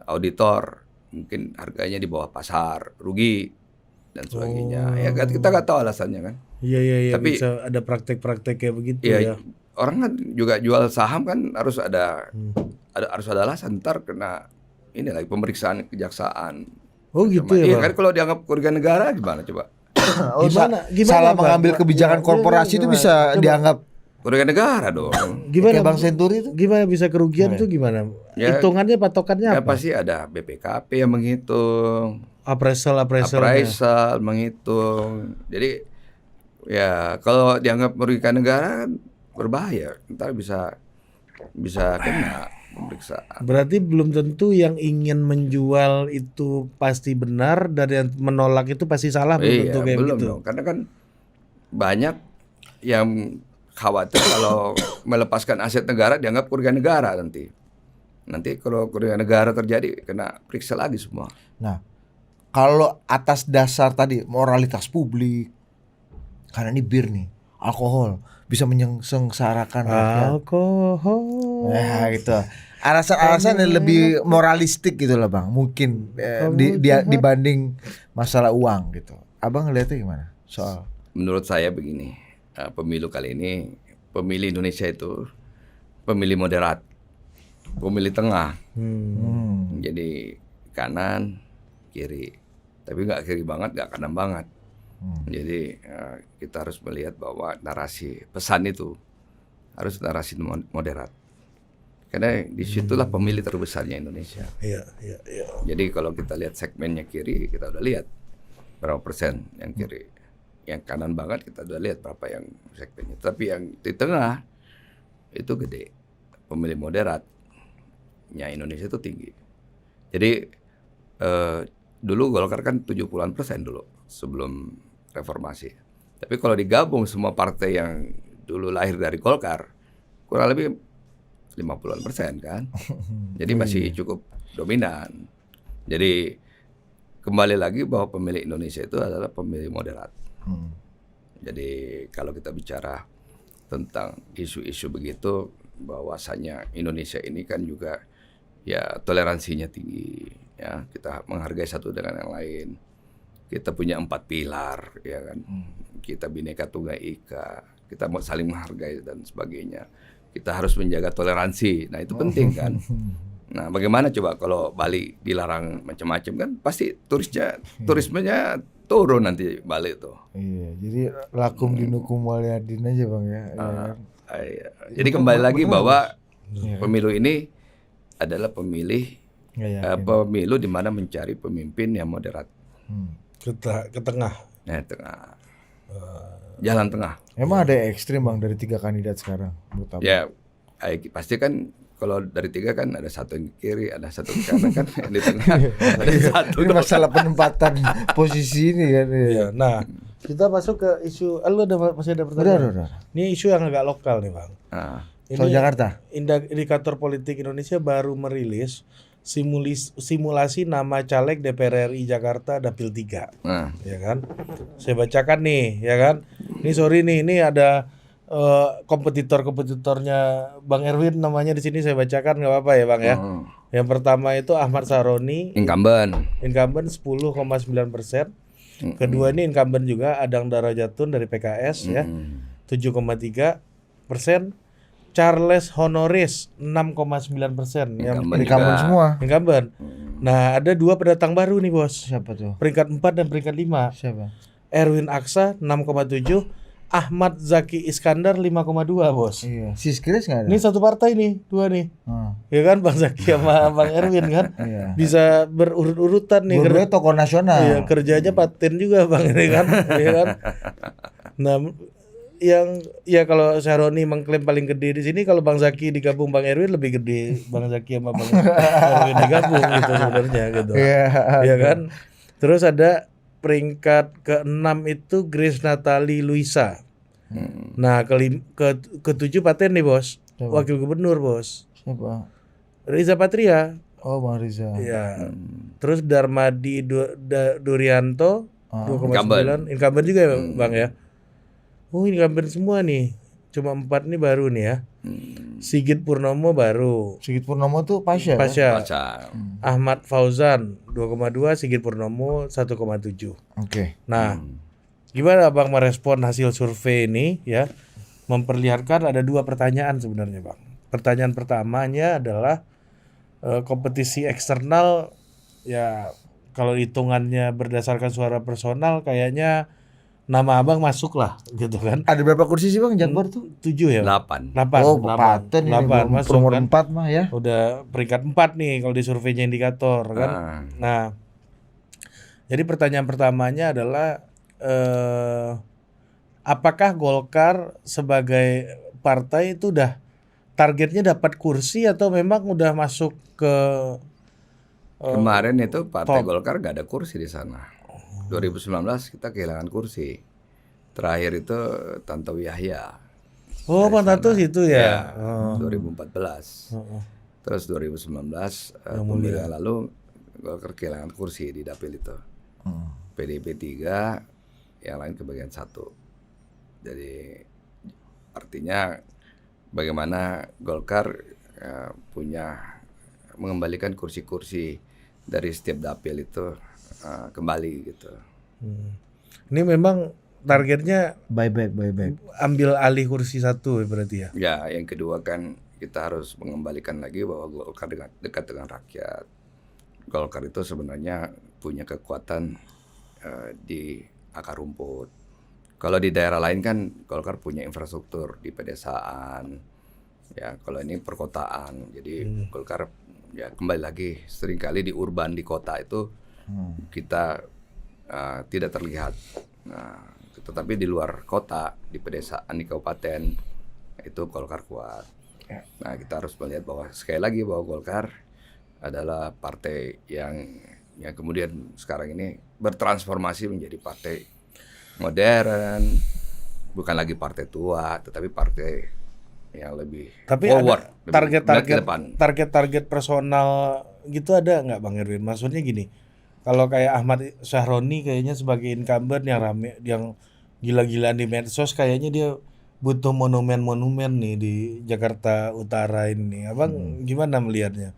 auditor, mungkin harganya di bawah pasar, rugi dan sebagainya. Ya kita nggak tahu alasannya kan. Iya. Tapi bisa ada praktek-praktek kayak begitu ya. Orang kan juga jual saham kan harus ada alasan, ntar kena ini lagi pemeriksaan kejaksaan. Oh gitu ya, Iya Bang? kan kalau dianggap kerugian negara gimana coba? Gimana, salah Bang? mengambil kebijakan korporasi itu bisa dianggap Kerugian negara dong. Gimana kayak Bang Senturi itu? Gimana bisa kerugian tuh gimana? Ya, Hitungannya, patokannya Ya apa? pasti ada BPKP yang menghitung, Appraisal menghitung. Jadi ya kalau dianggap merugikan negara kan berbahaya, ntar bisa kena pemeriksaan. Berarti belum tentu yang ingin menjual itu pasti benar dan yang menolak itu pasti salah, belum tentu kayak belum gitu. dong. Karena kan banyak yang khawatir kalau melepaskan aset negara dianggap kerugian negara nanti. Nanti kalau kerugian negara terjadi kena periksa lagi semua. Nah, kalau atas dasar tadi moralitas publik, karena ini bir nih, alkohol bisa menyengsarakan rakyat. Alkohol. Nah, gitu. Alasan-alasan yang lebih moralistik gitu lah Bang. Mungkin dibanding masalah uang gitu. Abang ngeliatnya gimana soal? Menurut saya begini, pemilu kali ini, pemilih Indonesia itu pemilih moderat, pemilih tengah. Jadi kanan, kiri, tapi nggak kiri banget, nggak kanan banget. Jadi kita harus melihat bahwa narasi pesan itu harus narasi moderat. Karena disitulah pemilih terbesarnya Indonesia. Iya. Jadi kalau kita lihat segmennya kiri, kita udah lihat berapa persen yang kiri. Yang kanan banget kita udah lihat berapa yang segmennya. Tapi yang di tengah itu gede. Pemilih moderatnya Indonesia itu tinggi. Jadi dulu Golkar kan 70-an% dulu sebelum reformasi. Tapi kalau digabung semua partai yang dulu lahir dari Golkar, kurang lebih 50-an% kan. Jadi masih cukup dominan. Jadi kembali lagi bahwa pemilih Indonesia itu adalah pemilih moderat. Jadi kalau kita bicara tentang isu-isu begitu, bahwasanya Indonesia ini kan juga ya toleransinya tinggi, ya kita menghargai satu dengan yang lain. Kita punya 4 pilar, ya kan. Kita Bhinneka Tunggal Ika, kita mau saling menghargai dan sebagainya. Kita harus menjaga toleransi. Nah itu penting kan. Nah bagaimana coba kalau Bali dilarang macam-macam kan pasti turismenya turun nanti Bali tuh. Iya, jadi lakum dinukum waliyadin aja Bang ya. Iya. Jadi kembali lagi bahwa pemilu ini adalah pemilu di mana mencari pemimpin yang moderat. Ke tengah. Nah, tengah. Jalan tengah. Emang ada yang ekstrim Bang dari 3 kandidat sekarang? Ya, pasti kan kalau dari 3 kan ada satu yang kiri, ada satu yang kanan kan di tengah ada satu. Ini masalah penempatan posisi ini kan. Iya. Nah, kita masuk ke isu. Lu masih ada pertanyaan? Udah. Ini isu yang agak lokal nih Bang. Soal Jakarta. Indikator Politik Indonesia baru merilis simulasi nama caleg DPR RI Jakarta Dapil 3. Ya kan? Saya bacakan nih, ya kan? Ini sorry nih, ini ada kompetitornya Bang Erwin namanya di sini saya bacakan nggak apa-apa ya Bang ya. Yang pertama itu Ahmad Saroni, incumbent 10,9%. Kedua ini incumbent juga Adang Darajatun dari PKS ya 7,3%. Charles Honoris 6,9%. Incumbent semua. Incumbent. Nah ada 2 pendatang baru nih bos. Siapa tuh? Peringkat 4 dan peringkat 5. Siapa? Erwin Aksa 6,7, Ahmad Zaki Iskandar 5,2 bos. Iya. Siskris nggak ada? Ini satu partai nih, 2 nih. Ya kan Bang Zaki sama Bang Erwin kan. Iya. Bisa berurut-urutan nih. Dua-duanya tokoh nasional. Iya, kerjanya paten juga Bang ini kan. Iya kan. Nah, yang ya kalau Saroni mengklaim paling gede di sini, kalau Bang Zaki digabung Bang Erwin lebih gede Bang Zaki sama Bang Erwin digabung gitu sebenarnya gitu. Iya kan. Terus ada peringkat ke-6 itu Grace Natali Luisa. Nah, ke-7 paten nih, Bos. Siapa? Wakil Gubernur, Bos. Siapa? Riza Patria. Oh, Bang Riza. Iya. Terus Darmadi Durianto 2,9. Incumbent juga ya, Bang ya. Oh, incumbent semua nih. Cuma 4 nih baru nih ya. Sigit Purnomo baru. Sigit Purnomo tuh Pasha. Ahmad Fauzan 2,2, Sigit Purnomo 1,7. Oke. Nah, gimana Bang merespon hasil survei ini ya? Memperlihatkan ada 2 pertanyaan sebenarnya Bang. Pertanyaan pertamanya adalah kompetisi eksternal ya, kalau hitungannya berdasarkan suara personal kayaknya nama Abang masuk lah gitu kan. Ada berapa kursi sih Bang Jakbar tuh? 7 ya? 8. Oh, paten ini 8 masuk nomor kan. 4 mah ya. Udah peringkat 4 nih kalau di surveinya indikator kan. Nah, jadi pertanyaan pertamanya adalah apakah Golkar sebagai partai itu udah targetnya dapat kursi atau memang udah masuk ke kemarin itu Partai Golkar gak ada kursi di sana. 2019 kita kehilangan kursi. Terakhir itu Tantowi Yahya. Oh, Bang Tanto situ ya. 2014. Terus 2019 pemilihan lalu Golkar kehilangan kursi di dapil itu. PDIP 3, yang lain kebagian 1. Jadi artinya bagaimana Golkar punya mengembalikan kursi-kursi dari setiap dapil itu kembali gitu. Ini memang targetnya Buyback. ambil alih kursi 1 berarti ya. Ya, yang kedua kan kita harus mengembalikan lagi bahwa Golkar dekat dengan rakyat. Golkar itu sebenarnya punya kekuatan di akar rumput. Kalau di daerah lain kan Golkar punya infrastruktur di pedesaan, ya kalau ini perkotaan. Jadi Golkar ya kembali lagi seringkali di urban, di kota itu kita tidak terlihat. Nah, tetapi di luar kota, di pedesaan, di kabupaten itu Golkar kuat. Nah, kita harus melihat bahwa sekali lagi bahwa Golkar adalah partai yang kemudian sekarang ini bertransformasi menjadi partai modern, bukan lagi partai tua, tetapi partai yang lebih Tapi forward, ada lebih melihat ke depan. target personal gitu ada nggak Bang Erwin? Maksudnya gini, kalau kayak Ahmad Syahroni kayaknya sebagai incumbent yang rame, yang gila-gilaan di medsos, kayaknya dia butuh monumen-monumen nih di Jakarta Utara ini. Abang gimana melihatnya?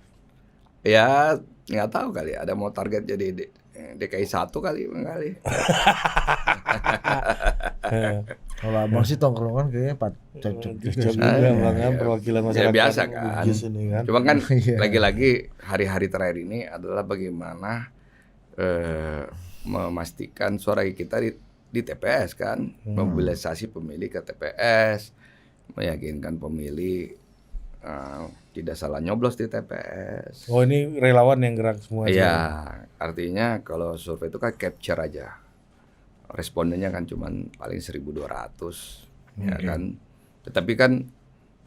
Ya nggak tahu kali, ada mau target jadi DKI 1 kali. Kalau abang sih tongkrongan kayaknya cocok Cocok juga. juga Bang kan perwakilan Ya masyarakat. biasa kan. Bugis ini kan. Cuma kan Iya. lagi-lagi hari-hari terakhir ini adalah bagaimana memastikan suara kita di TPS kan, mobilisasi pemilih ke TPS, meyakinkan pemilih tidak salah nyoblos di TPS. Oh ini relawan yang gerak semua. Iya, artinya kalau survei itu kan capture aja. Respondennya kan cuman paling 1.200, ya kan. Tetapi kan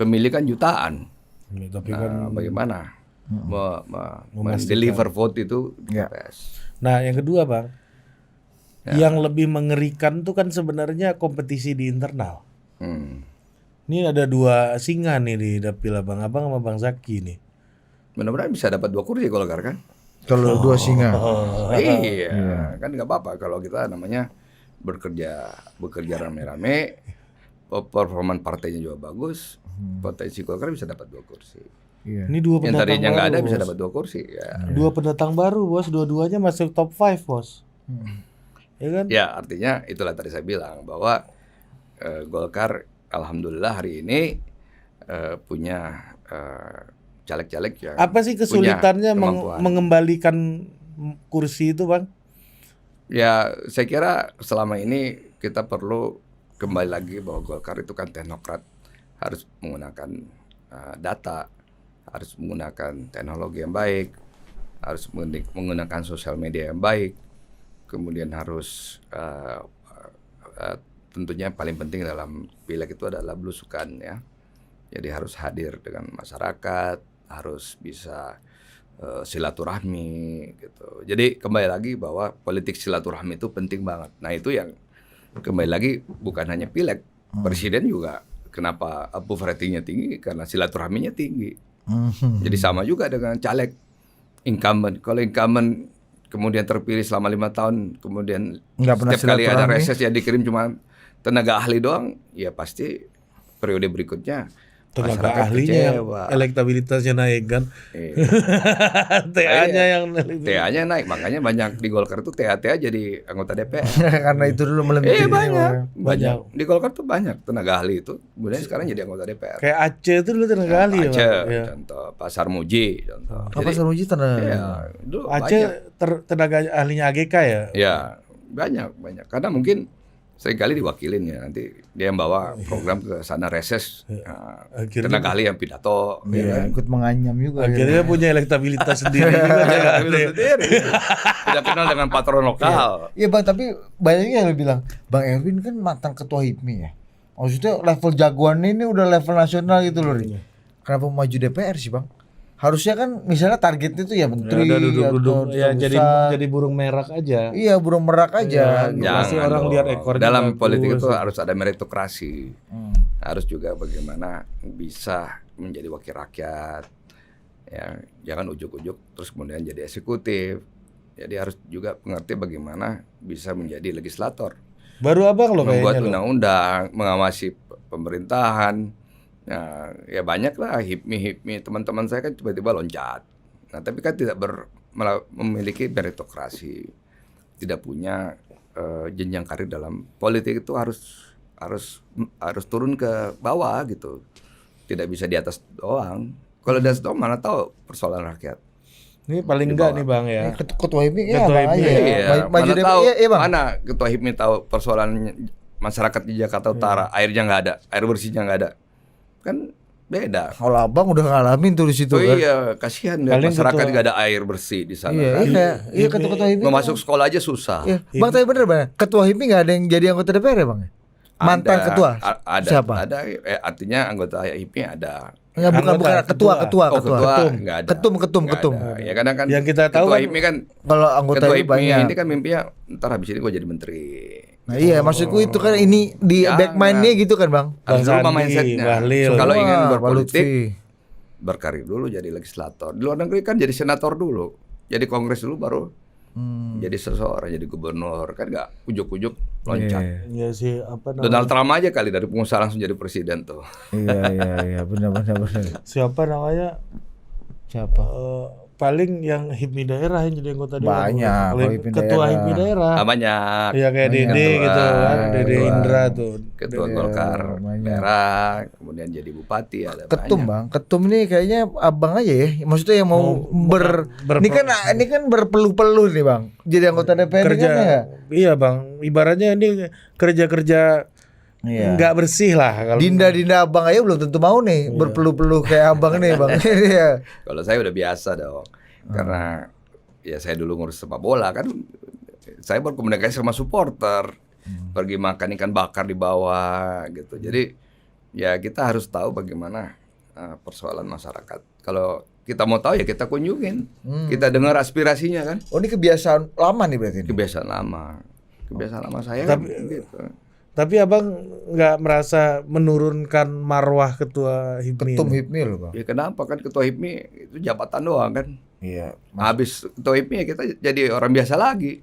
pemilih kan jutaan. Ya, tapi Nah, kan bagaimana memastikan. deliver vote itu di Ya. TPS. Nah, yang kedua, Bang. Ya. Yang lebih mengerikan tuh kan sebenarnya kompetisi di internal. Hmm. Ini ada 2 singa nih di dapil Abang sama Bang Zaki nih. Mudah-mudahan bisa dapat 2 kursi Golkar kan. Kalau 2 singa. Iya, kan nggak apa-apa kalau kita namanya bekerja rame-rame, performa partainya juga bagus, potensi Golkar bisa dapat 2 kursi. Iya. Ini 2 Yang pendatang tadinya nggak baru. ada bisa Bos. dapat 2 kursi. Ya. 2 pendatang baru, Bos. Dua-duanya masuk top 5, Bos. Ya kan? Ya, artinya itulah tadi saya bilang bahwa Golkar alhamdulillah hari ini punya caleg-caleg yang Apa sih kesulitannya punya kemampuan. mengembalikan kursi itu, Bang? Ya, saya kira selama ini kita perlu kembali lagi bahwa Golkar itu kan teknokrat, harus menggunakan data, harus menggunakan teknologi yang baik, harus menggunakan sosial media yang baik, kemudian harus tentunya paling penting dalam pileg itu adalah belusukan ya. Jadi harus hadir dengan masyarakat, harus bisa silaturahmi gitu. Jadi kembali lagi bahwa politik silaturahmi itu penting banget. Nah itu yang kembali lagi bukan hanya pileg, presiden juga kenapa approval ratingnya tinggi karena silaturahminya tinggi. Jadi sama juga dengan caleg incumbent. Kalau incumbent kemudian terpilih selama 5 tahun, kemudian Nggak pernah setiap kali ada silaturahmi. reses yang dikirim cuma tenaga ahli doang, ya pasti periode berikutnya Tenaga masyarakat ahlinya yang kecewa. elektabilitasnya naik kan. Iya. TA-nya Iya. yang TA-nya naik, makanya banyak di Golkar itu TA jadi anggota DPR. Karena itu dulu melebih. Banyak. Di Golkar tuh banyak tenaga ahli itu, kemudian sekarang jadi anggota DPR. kayak Aceh itu dulu tenaga ahli ya, Aceh, Bang? Ya. contoh Pak Sarmuji, contoh. Apa Saruji Iya, tenaga? dulu Aceh banyak. tenaga ahlinya AGK ya. Ya, banyak. Karena mungkin seringkali diwakilin ya, nanti dia yang bawa program ke sana reses, Akhirnya- tenaga ahli yang pidato, ya Iya, kan? ikut menganyam juga. Akhirnya punya elektabilitas sendiri juga tenaga ahli. Sendiri. Tidak kenal dengan patron lokal. Iya Bang, tapi banyak yang bilang Bang Erwin kan mantan ketua HIPMI ya. Maksudnya level jagoan ini udah level nasional gitu loh. Ri. Kenapa maju DPR sih Bang? Harusnya kan misalnya targetnya tuh ya menteri Ada duduk-duduk atau ya duta jadi besar. burung merak aja. Iya burung merak aja. Iya, gitu. Pasti Jangan orang dong. lihat ekornya Dalam bagus. politik itu harus ada meritokrasi. Hmm. Harus juga bagaimana bisa menjadi wakil rakyat. Ya, jangan ujuk-ujuk terus kemudian jadi eksekutif. Jadi harus juga mengerti bagaimana bisa menjadi legislator. Baru Abang loh Membuat kayaknya loh. undang-undang, mengawasi pemerintahan. Nah, ya banyak lah HIPMI teman-teman saya kan tiba-tiba loncat. Nah, tapi kan tidak memiliki meritokrasi, tidak punya jenjang karir dalam politik itu harus turun ke bawah gitu. Tidak bisa di atas doang. Kalau di atas doang mana tahu persoalan rakyat. Ini paling enggak nih Bang ya. Ketua HIPMI ya Ketua Bang HIPMI, aja. Iya, Maju mana DPR, tahu iya, Bang. mana Ketua HIPMI tahu persoalan masyarakat di Jakarta Utara, airnya nggak ada, air bersihnya nggak ada, kan beda. Kalau Abang udah ngalamin tuh di situ Oh kan. iya, kasihan deh Paling masyarakat ketua- nggak ada air bersih di sana. Iya, kan. iya ketua HIPMI. Mau masuk sekolah aja susah. Iya, Bang tapi bener Bang. Ketua HIPMI nggak ada yang jadi anggota DPR ya Bang? Mantan Ada, ketua. ada, Siapa? Ada, artinya anggota HIPMI ada. Enggak, bukan Anggota, ketua. Oh ketua Ketum. nggak ada. Ketum. Nggak ada. Ya kadang kan Yang kita tahu ketua kan- HIPMI kan Kalau anggota ketua HIPMI HIPMI banyak. ini kan mimpinya ntar habis ini gue jadi menteri. Nah iya maksudku itu kan ini di Jangan. back mind-nya gitu kan Bang. Bang Harus berubah Sandi, mindsetnya. Bahlil. Kalau ingin Wah, berpolitik, Pak Lutfi. berkarir dulu jadi legislator. Di luar negeri kan jadi senator dulu, jadi kongres dulu baru jadi seseorang, jadi gubernur, kan nggak ujuk-ujuk loncat. Iya sih apa namanya? Donald Trump aja kali dari pengusaha langsung jadi presiden tuh. Iya benar. Siapa namanya? Siapa? Paling yang HIPMI daerah yang jadi anggota dewan. Banyak, Paling kalau HIPMI ketua daerah. HIPMI daerah. Ah, banyak. Iya kayak Banyak. Dede gitu kan, Dede Ketua. Indra tuh. Ketua Dede- Golkar banyak. daerah, kemudian jadi bupati ada Ketum banyak. Bang. Ketum ini kayaknya Abang aja ya. Maksudnya yang mau ini kan berpeluh-peluh nih Bang. Jadi anggota DPR kerja. ini kan ya. Iya Bang, ibaratnya ini kerja-kerja Iya. nggak bersih lah kalau. Dinda Abang aja belum tentu mau nih berpeluh-peluh kayak Abang nih Bang. Iya. Kalau saya udah biasa dong, karena ya saya dulu ngurus sepak bola kan, saya berkomunikasi sama supporter, pergi makan ikan bakar di bawah gitu. Jadi ya kita harus tahu bagaimana persoalan masyarakat. Kalau kita mau tahu ya kita kunjungin, kita dengar aspirasinya kan. Oh ini kebiasaan lama nih berarti ini. Kebiasaan lama saya Tapi- kan gitu. Tapi Abang nggak merasa menurunkan marwah ketua HIPMI? Ketum ini? HIPMI loh Bang. Ya kenapa kan ketua HIPMI itu jabatan doang kan. Iya. Habis ketua HIPMI ya kita jadi orang biasa lagi.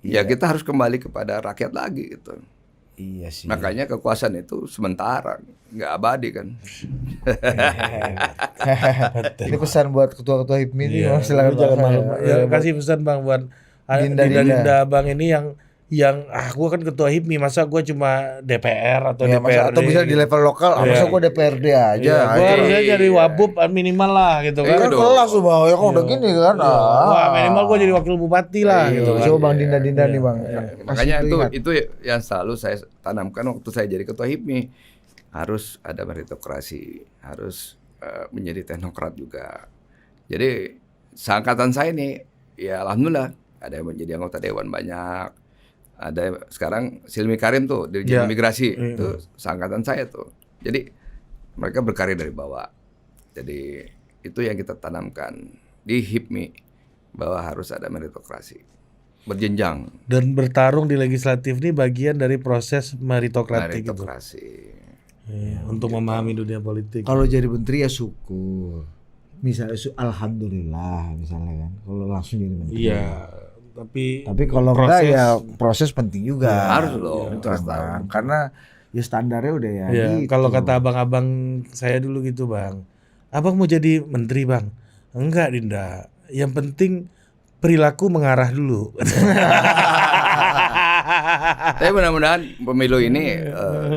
Ya kita harus kembali kepada rakyat lagi gitu. Iya sih. Makanya kekuasaan itu sementara, nggak abadi kan. Ini pesan buat ketua-ketua HIPMI ini Iya, Bang, silakan lu jangan Bang. malu. Ya, Ya, kasih pesan Bang buat Dinda. Dinda Abang ini yang gua kan ketua HIPMI, masa gua cuma DPR atau Ya, masa, DPRD atau bisa di level lokal, masa gua DPRD aja. Iya, gua Ayo. harusnya jadi wabub minimal lah gitu Kan kan. kelas tuh Bang, ya kan udah gini kan. Wah, minimal gua jadi wakil bupati lah Iya, gitu kan. Coba Bang Dinda nih Bang. Makanya Kasih ingat. itu yang selalu saya tanamkan waktu saya jadi ketua HIPMI. Harus ada meritokrasi, harus menjadi teknokrat juga. Jadi seangkatan saya nih, ya alhamdulillah ada yang menjadi anggota dewan banyak. Ada sekarang Silmi Karim tuh Dirjen Ya. Imigrasi itu seangkatan saya tuh. Jadi mereka berkarir dari bawah. Jadi itu yang kita tanamkan di HIPMI bahwa harus ada meritokrasi berjenjang. Dan bertarung di legislatif ini bagian dari proses meritokratik gitu. Meritokrasi. Iya, untuk memahami dunia politik. Kalau jadi menteri ya syukur. Misalnya alhamdulillah misalnya kan. Kalau langsung jadi menteri. Iya, tapi kalau enggak ya proses penting juga. Harus loh, Itu harus Bang. Karena ya standarnya udah ya. ya, gitu. kalau kata abang-abang saya dulu gitu Bang, abang mau jadi menteri Bang? Enggak Dinda, yang penting perilaku mengarah dulu. Tapi mudah-mudahan pemilu ini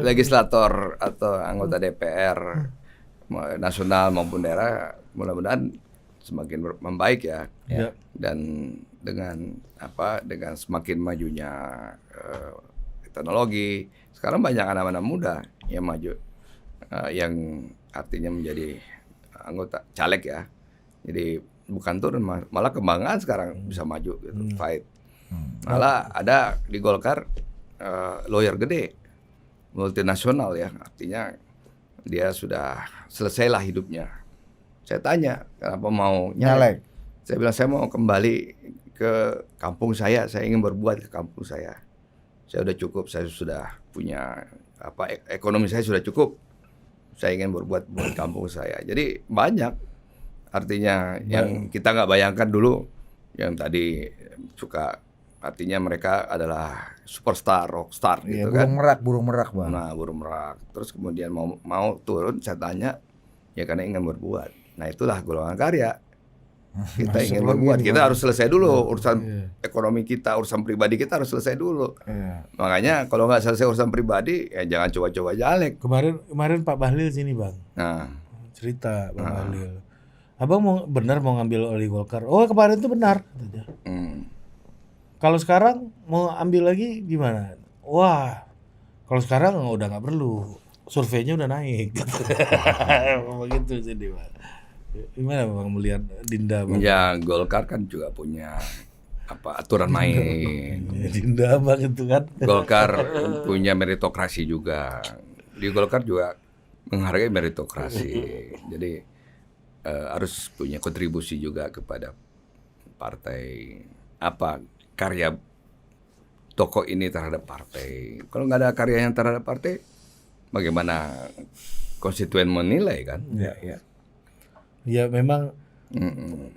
legislator atau anggota DPR nasional maupun daerah mudah-mudahan semakin membaik ya. Ya. Dan dengan semakin majunya teknologi, sekarang banyak anak-anak muda yang maju, yang artinya menjadi anggota caleg ya. Jadi bukan turun, malah kebanggaan sekarang bisa maju gitu, fight. Malah ada di Golkar lawyer gede, multinasional ya, artinya dia sudah selesailah hidupnya. Saya tanya kenapa mau Nyalek. Saya bilang saya mau kembali ke kampung saya ingin berbuat ke kampung saya. Saya sudah cukup, saya sudah punya ekonomi saya sudah cukup. Saya ingin berbuat buat kampung saya. Jadi banyak artinya yang kita nggak bayangkan dulu, yang tadi suka artinya mereka adalah superstar, rockstar Iya, gitu kan. burung merak Bang. Nah, burung merak. Terus kemudian mau turun, saya tanya, ya karena ingin berbuat. Nah, itulah golongan karya. Kita ingin berbuat, kita harus selesai dulu urusan ekonomi kita, urusan pribadi kita harus selesai dulu. Makanya kalau nggak selesai urusan pribadi, ya jangan coba-coba jalek. Kemarin Pak Bahlil sini bang, cerita Pak Bahlil, abang benar mau ngambil oli Golkar. Oh kemarin itu benar. Kalau sekarang mau ambil lagi gimana? Wah, kalau sekarang udah nggak perlu, surveinya udah naik. Begitu jadi Pak. Gimana bang melihat Dinda bang? Ya Golkar kan juga punya aturan main. Dinda bang itu kan. Golkar punya meritokrasi juga. Di Golkar juga menghargai meritokrasi. Jadi harus punya kontribusi juga kepada partai. Apa karya tokoh ini terhadap partai. Kalau nggak ada karya yang terhadap partai, bagaimana konstituen menilai kan? Ya memang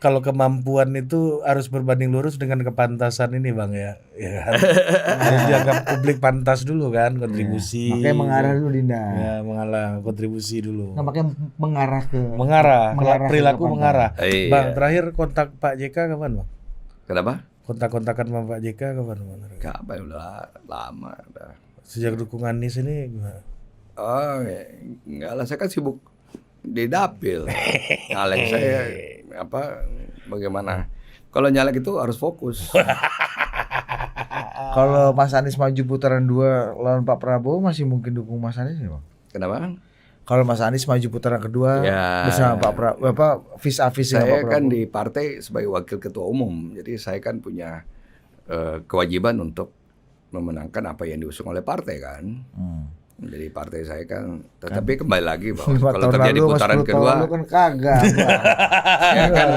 kalau kemampuan itu harus berbanding lurus dengan kepantasan ini bang ya kan? Harus dianggap publik pantas dulu kan kontribusi. Makanya mengarah dulu Dinda. Ya mengarah kontribusi dulu. Nah, makanya mengarah perilaku mengarah. Bang Iya. terakhir kontak Pak JK kapan bang? Kenapa? Kontak-kontakan sama Pak JK kapan bang? Kapan udah lama udah. Sejak dukung Anies ini gimana? Oh enggak lah, saya kan sibuk di dapil. Nyalek saya bagaimana? Kalau nyalek itu harus fokus. Kalau Mas Anies maju putaran 2 lawan Pak Prabowo masih mungkin dukung Mas Anies ya bang? Kenapa? Kalau Mas Anies maju putaran kedua bersama Pak Prabowo, vis a vis dengan Pak Saya Prabowo. kan di partai sebagai wakil ketua umum, jadi saya kan punya kewajiban untuk memenangkan apa yang diusung oleh partai kan. Jadi partai saya kan, tetapi kembali lagi bahwa kalau terjadi putaran kedua, kan kagak. ya kan,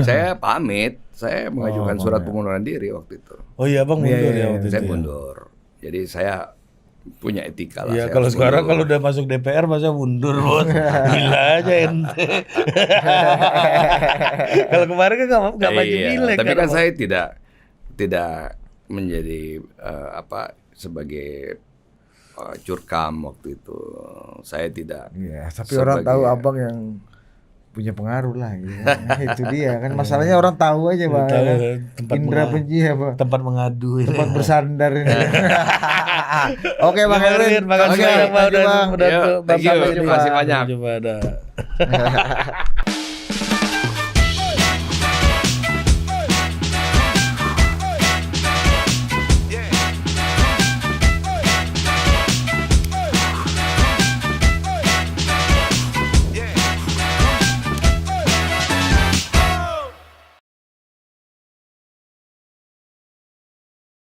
saya pamit, saya mengajukan surat pengunduran diri waktu itu. Oh iya bang mundur ya waktu itu. Saya mundur, jadi saya punya etika lah. Iya saya kalau harus sekarang mundur. kalau udah masuk DPR masa mundur bos. Gila aja ente. Kalau kemarin kan nggak maju pilek. Tapi kan saya tidak menjadi sebagai curkam waktu itu. Saya tidak. Iya, tapi orang tahu abang yang punya pengaruh lah gitu. Nah, itu dia kan masalahnya orang tahu aja bang. Indra benci apa? Tempat mengadu. Tempat bersandar ini. Oke Bang Erwin, makasih Oke, banyak Bang. thank you, Bang. Terima kasih banyak. Coba ada.